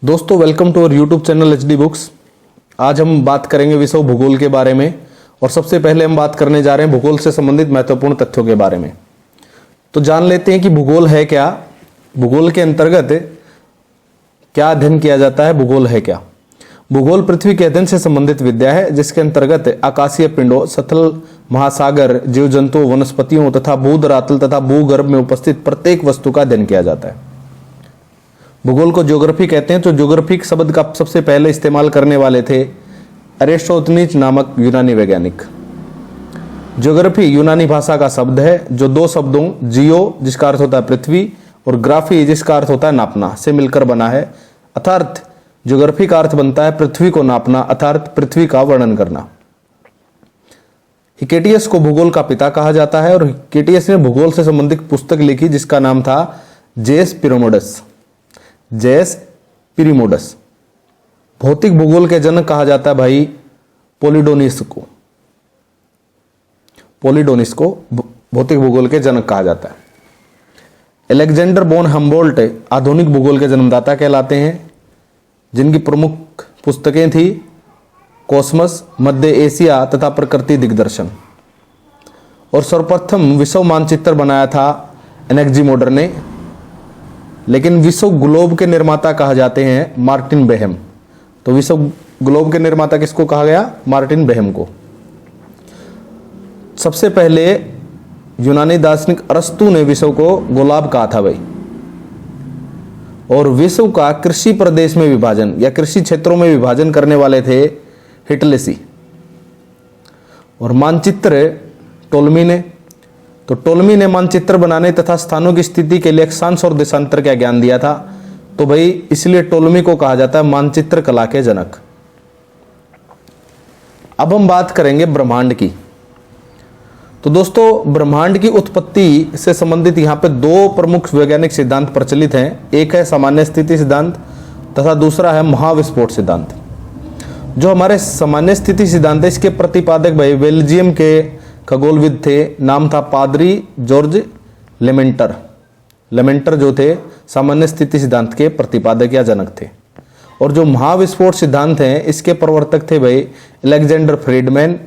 दोस्तों welcome to our YouTube channel HD books. आज हम बात करेंगे विषय भूगोल के बारे में और सबसे पहले हम बात करने जा रहे हैं भूगोल से संबंधित महत्वपूर्ण तथ्यों के बारे में। तो जान लेते हैं कि भूगोल है क्या, भूगोल के अंतर्गत क्या अध्ययन किया जाता है, भूगोल है क्या। भूगोल पृथ्वी के अध्ययन से संबंधित विद्या है जिसके अंतर्गत आकाशीय पिंडों, सतल महासागर, जीव जंतुओं, वनस्पतियों तथा भूधरातल तथा भूगर्भ में उपस्थित प्रत्येक वस्तु का अध्ययन किया जाता है। भूगोल को ज्योग्राफी कहते हैं। तो ज्योग्राफी शब्द का सबसे पहले इस्तेमाल करने वाले थे अरिस्टोथनीज नामक यूनानी वैज्ञानिक। ज्योग्राफी यूनानी भाषा का शब्द है जो दो शब्दों जियो जिसका अर्थ होता है पृथ्वी और ग्राफी जिसका अर्थ होता है नापना से मिलकर बना है। अर्थात ज्योग्राफी का अर्थ बनता है पृथ्वी को नापना, अर्थात पृथ्वी का वर्णन करना। हिकेटियस को भूगोल का पिता कहा जाता है और हिकेटियस ने भूगोल से संबंधित पुस्तक लिखी जिसका नाम था जेस पिरामोडस। जेस पिरामोडस। भौतिक भूगोल के जनक कहा जाता है भाई पोलिडोनिस को। पोलिडोनिस को भौतिक भूगोल के जनक कहा जाता है। अलेक्जेंडर बोन हम्बोल्ट आधुनिक भूगोल के जन्मदाता कहलाते हैं जिनकी प्रमुख पुस्तकें थी कॉस्मस, मध्य एशिया तथा प्रकृति दिग्दर्शन। और सर्वप्रथम विश्व मानचित्र बनाया था एनेक्जीमोडर ने। लेकिन विश्व ग्लोब के निर्माता कहा जाते हैं मार्टिन बेहम। तो विश्व ग्लोब के निर्माता किसको कहा गया? मार्टिन बेहम को। सबसे पहले यूनानी दार्शनिक अरस्तु ने विश्व को गोलाब कहा था भाई। और विश्व का कृषि प्रदेश में विभाजन या कृषि क्षेत्रों में विभाजन करने वाले थे हिटलेसी। और मानचित्र टोलमी ने। तो टोलमी ने मानचित्र बनाने तथा स्थानों की स्थिति के लिए अक्षांश और देशांतर का ज्ञान दिया था। तो भाई इसलिए टोलमी को कहा जाता है मानचित्र कला के जनक। अब हम बात करेंगे ब्रह्मांड की। तो दोस्तों ब्रह्मांड की उत्पत्ति से संबंधित यहाँ पे दो प्रमुख वैज्ञानिक सिद्धांत प्रचलित हैं। एक है सामान्य स्थिति सिद्धांत तथा दूसरा है महाविस्फोट सिद्धांत। जो हमारे सामान्य स्थिति सिद्धांत है इसके प्रतिपादक भाई बेल्जियम के खगोलविद थे, नाम था पादरी जॉर्ज लेमेंटर। लेमेंटर जो थे सामान्य स्थिति सिद्धांत के प्रतिपादक या जनक थे। और जो महाविस्फोट सिद्धांत हैं इसके प्रवर्तक थे भाई अलेक्जेंडर फ्रीडमैन,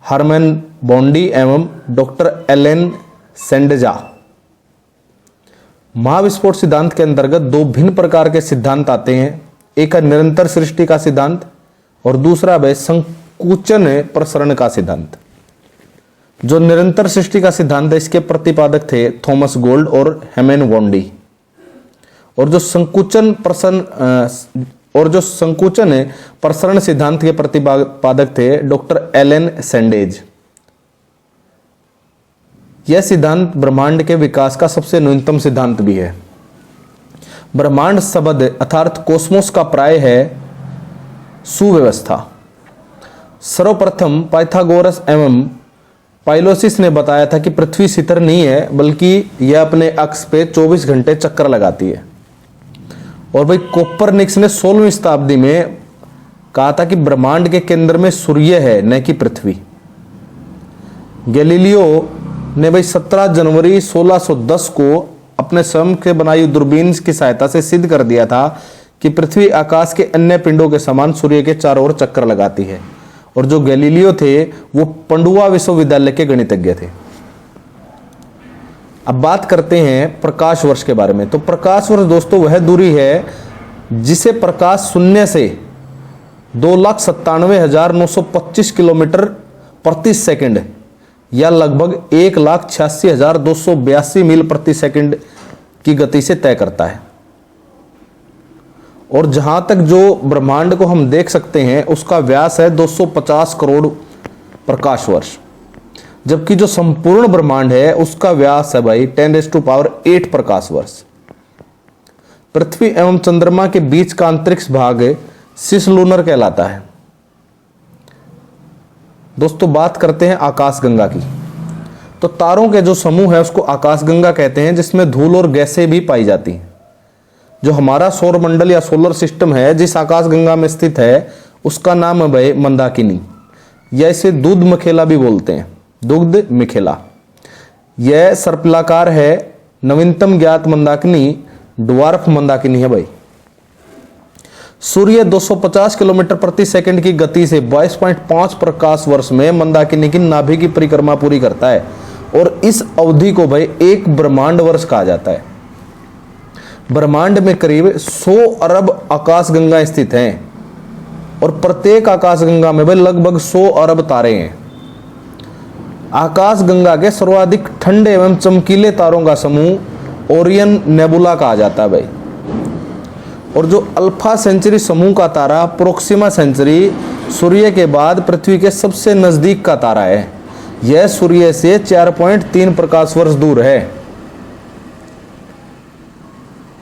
हरमैन बॉन्डी एवं डॉक्टर एलेन सेंडजा। महाविस्फोट सिद्धांत के अंतर्गत दो भिन्न प्रकार के सिद्धांत आते हैं। एक है निरंतर सृष्टि का सिद्धांत और दूसरा है संकुचन प्रसरण का सिद्धांत। जो निरंतर सृष्टि का सिद्धांत है इसके प्रतिपादक थे थॉमस गोल्ड और हेमन बॉन्डी। और जो संकुचन प्रसरण सिद्धांत के प्रतिपादक थे डॉक्टर एलेन सेंडेज। यह सिद्धांत ब्रह्मांड के विकास का सबसे न्यूनतम सिद्धांत भी है। ब्रह्मांड शब्द अर्थात कोस्मोस का प्राय है सुव्यवस्था। सर्वप्रथम पाइथागोरस एवं पाइलोसिस ने बताया था कि पृथ्वी शिखर नहीं है बल्कि यह अपने अक्ष पे 24 घंटे चक्कर लगाती है। और भाई कोपरनिकस ने 16वीं शताब्दी में कहा था कि ब्रह्मांड के केंद्र में सूर्य है न कि पृथ्वी। गैलीलियो ने भाई 17 जनवरी 1610 को अपने स्वयं के बनाई दूरबीन की सहायता से सिद्ध कर दिया था कि पृथ्वी आकाश के अन्य पिंडों के समान सूर्य के चारों ओर चक्कर लगाती है। और जो गैलीलियो थे वो पंडुआ विश्वविद्यालय के गणितज्ञ थे। अब बात करते हैं प्रकाश वर्ष के बारे में। तो प्रकाश वर्ष दोस्तों वह दूरी है जिसे प्रकाश शून्य से 2,97,925 किलोमीटर प्रति सेकंड या लगभग 1,86,282 मील प्रति सेकंड की गति से तय करता है। और जहां तक जो ब्रह्मांड को हम देख सकते हैं उसका व्यास है 250 करोड़ प्रकाश वर्ष, जबकि जो संपूर्ण ब्रह्मांड है उसका व्यास है भाई 10⁸ प्रकाश वर्ष। पृथ्वी एवं चंद्रमा के बीच का अंतरिक्ष भाग सिसलूनर कहलाता है। दोस्तों बात करते हैं आकाशगंगा की। तो तारों के जो समूह है उसको आकाशगंगा कहते हैं जिसमें धूल और गैसें भी पाई जाती हैं। जो हमारा सौर मंडल या सोलर सिस्टम है जिस आकाशगंगा में स्थित है उसका नाम है भाई मंदाकिनी, या इसे दूध मखेला भी बोलते हैं, दुग्ध मिखेला। यह सर्पिलाकार है। नवीनतम ज्ञात मंदाकिनी ड्वार्फ मंदाकिनी है भाई। सूर्य 250 किलोमीटर प्रति सेकंड की गति से 22.5 प्रकाश वर्ष में मंदाकिनी की नाभि की परिक्रमा पूरी करता है और इस अवधि को भाई एक ब्रह्मांड वर्ष कहा जाता है। ब्रह्मांड में करीब 100 अरब आकाशगंगा स्थित हैं और प्रत्येक आकाशगंगा में भाई लगभग 100 अरब तारे हैं। आकाशगंगा के सर्वाधिक ठंडे एवं चमकीले तारों का समूह ओरियन नेबुला कहा जाता है भाई। और जो अल्फा सेंचुरी समूह का तारा प्रोक्सिमा सेंचुरी सूर्य के बाद पृथ्वी के सबसे नजदीक का तारा है। यह सूर्य से 4.3 प्रकाश वर्ष दूर है।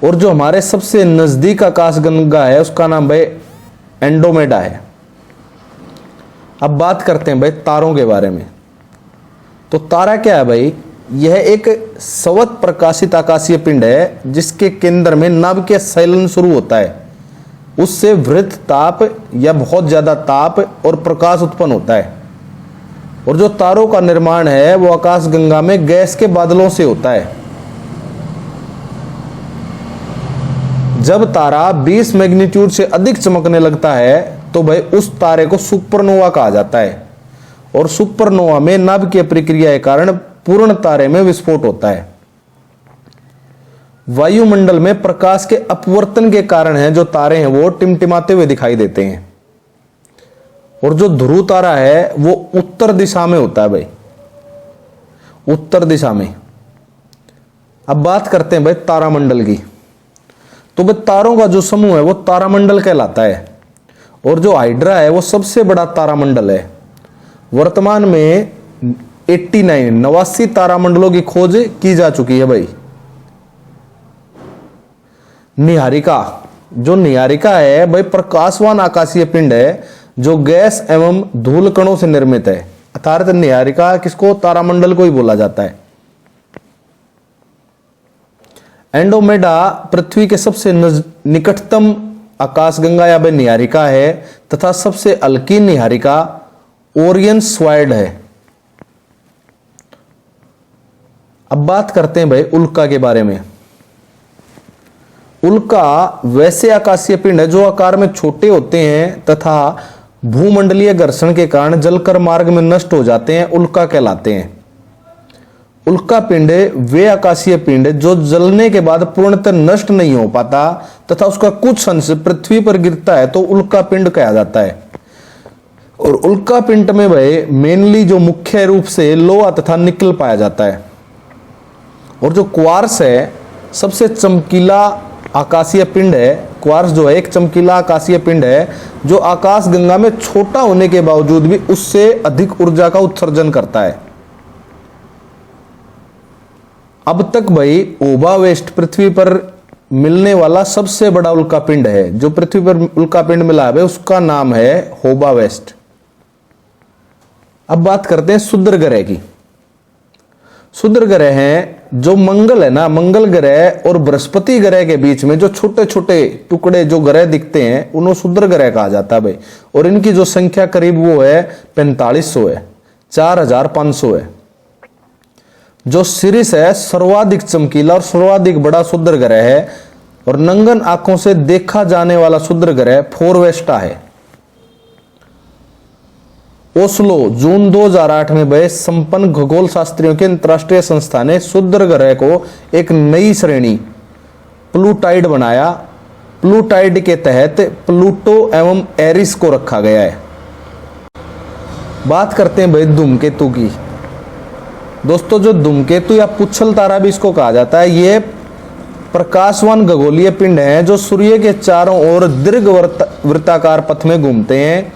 और जो हमारे सबसे नजदीक आकाशगंगा है उसका नाम भाई एंड्रोमेडा है। अब बात करते हैं भाई तारों के बारे में। तो तारा क्या है भाई? यह एक स्वत प्रकाशित आकाशीय पिंड है जिसके केंद्र में नाभिकीय सैलन शुरू होता है। उससे वृत्त ताप या बहुत ज्यादा ताप और प्रकाश उत्पन्न होता है। और जो तारों का निर्माण है वो आकाशगंगा में गैस के बादलों से होता है। जब तारा 20 मैग्नीट्यूड से अधिक चमकने लगता है तो भाई उस तारे को सुपरनोवा कहा जाता है। और सुपरनोवा में नाभिकीय प्रक्रिया के कारण पूर्ण तारे में विस्फोट होता है। वायुमंडल में प्रकाश के अपवर्तन के कारण है जो तारे हैं वो टिमटिमाते हुए दिखाई देते हैं। और जो ध्रुव तारा है वो उत्तर दिशा में होता है भाई, उत्तर दिशा में। अब बात करते हैं भाई तारामंडल की। तो भाई तारों का जो समूह है वो तारामंडल कहलाता है। और जो हाइड्रा है वो सबसे बड़ा तारामंडल है। वर्तमान में 89 तारामंडलों की खोज की जा चुकी है भाई। निहारिका, जो निहारिका है भाई प्रकाशवान आकाशीय पिंड है जो गैस एवं धूल कणों से निर्मित है। अर्थात निहारिका किसको? तारामंडल को ही बोला जाता है। एंड्रोमेडा पृथ्वी के सबसे निकटतम आकाशगंगा या भाई निहारिका है तथा सबसे हल्की निहारिका ओरियन स्वाइड है। अब बात करते हैं भाई उल्का के बारे में। उल्का वैसे आकाशीय पिंड है जो आकार में छोटे होते हैं तथा भूमंडलीय घर्षण के कारण जलकर मार्ग में नष्ट हो जाते हैं, उल्का कहलाते हैं। उल्का पिंड वे आकाशीय पिंड जो जलने के बाद पूर्णतः नष्ट नहीं हो पाता तथा उसका कुछ अंश पृथ्वी पर गिरता है तो उल्का पिंड कहा जाता है। और उल्का पिंड में भाई मेनली जो मुख्य रूप से लोहा तथा निकल पाया जाता है। और जो क्वार्स है सबसे चमकीला आकाशीय पिंड है। क्वार्स जो है एक चमकीला आकाशीय पिंड है जो आकाशगंगा में छोटा होने के बावजूद भी उससे अधिक ऊर्जा का उत्सर्जन करता है। अब तक भाई ओबा वेस्ट पृथ्वी पर मिलने वाला सबसे बड़ा उल्का पिंड है। जो पृथ्वी पर उल्का पिंड मिला है उसका नाम है होबा वेस्ट। अब बात करते हैं क्षुद्र ग्रह की। क्षुद्र ग्रह हैं जो मंगल है ना, मंगल ग्रह और बृहस्पति ग्रह के बीच में जो छोटे छोटे टुकड़े जो ग्रह दिखते हैं उन्हें क्षुद्र ग्रह कहा जाता है भाई। और इनकी जो संख्या करीब वो है 4500 है, 4500 है। जो सिरिस है सर्वाधिक चमकीला और सर्वाधिक बड़ा क्षुद्र ग्रह है और नंगन आंखों से देखा जाने वाला क्षुद्र ग्रह फोरवेस्टा है। ओस्लो जून 2008 में भय संपन्न खगोल शास्त्रियों के अंतरराष्ट्रीय संस्था ने क्षुद्र ग्रह को एक नई श्रेणी प्लूटाइड बनाया। प्लूटाइड के तहत प्लूटो एवं एरिस को रखा गया है। बात करते हैं भाई धूमकेतु की। दोस्तों जो धूमकेतु या पुच्छल तारा भी इसको कहा जाता है, ये प्रकाशवान खगोलीय पिंड हैं जो सूर्य के चारों ओर दीर्घ वृत्ताकार पथ में घूमते हैं।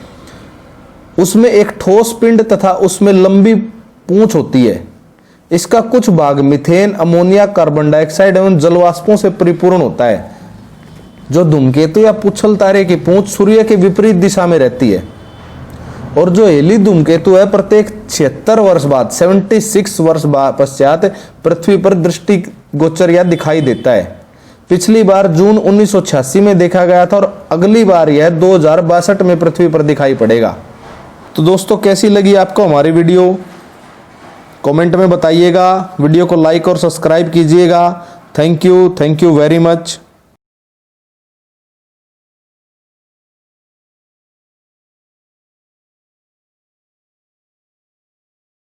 उसमें एक ठोस पिंड तथा उसमें लंबी पूंछ होती है। इसका कुछ भाग मीथेन, अमोनिया, कार्बन डाइऑक्साइड एवं जलवाष्पों से परिपूर्ण होता है। जो धूमकेतु या पुच्छल तारे की पूंछ सूर्य के विपरीत दिशा में रहती है। और जो हेली धूमकेतु है प्रत्येक 76 वर्ष बाद 76 वर्ष पश्चात पृथ्वी पर दृष्टि गोचर या दिखाई देता है। पिछली बार जून 1986 में देखा गया था और अगली बार यह 2062 में पृथ्वी पर दिखाई पड़ेगा। तो दोस्तों कैसी लगी आपको हमारी वीडियो, कमेंट में बताइएगा। वीडियो को लाइक और सब्सक्राइब कीजिएगा। Thank you very much.